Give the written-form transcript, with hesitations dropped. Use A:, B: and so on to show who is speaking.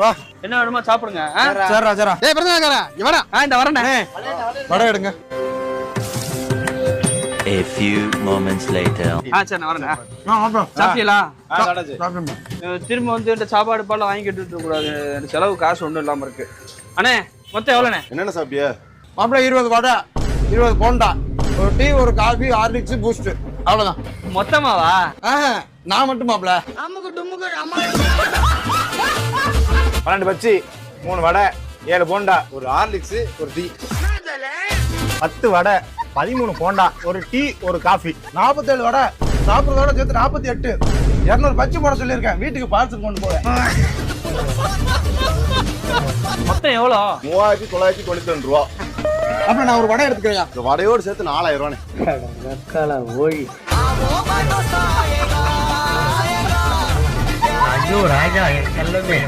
A: வா.
B: என்ன வேணுமா சாப்பிடுங்க.
A: சரிடா சரிடா.
C: டேய் பிரதமரா இங்க வாடா.
B: இந்த வரேனே.
A: வடை எடுங்க.
D: A few moments later.
B: சரி நான் வரேன்.
A: ஆமா.
B: சாப்பிட்டீங்களா?
A: சாப்பிடுங்க.
B: திரும்ப வந்து இந்த சாப்பாடு பால் வாங்கிட்டு இருக்க கூடாது. செலவு காசு ஒன்றும் இல்லாம இருக்கு. அண்ணே மொத்தம் எவ்வளோண்ணே?
C: என்னென்ன சாப்பிட்டியா?
A: மாப்பிள்ள 20 வடை 20 போண்டா ஒரு டீ ஒரு காஃபி ஹார்லிக்ஸ் பூஸ்ட் அவ்வளவுதான்.
B: மொத்தமாவா?
A: நான் மட்டும் மாப்பிள்ள
C: 12 பச்சி 3 வடை 7 போண்டா ஒரு ஹார்லிக்ஸ் ஒரு டீ 10 வடை 13 போண்டா ஒரு டீ ஒரு காஃபி
A: 47 வடை சாப்பிட்றதோட சேர்த்து 48 200 பச்சை போட சொல்லியிருக்கேன். வீட்டுக்கு பார்சல் கொண்டு போவேன்.
B: மொத்தம் எவ்வளோ?
C: 3992 ரூபா.
A: அப்புறம் நான் ஒரு வடை எடுத்துக்கிறேன்.
C: இந்த வடையோடு சேர்த்து 4000 ரூபானே.
B: ஐயோ ராஜா என் செல்லமே.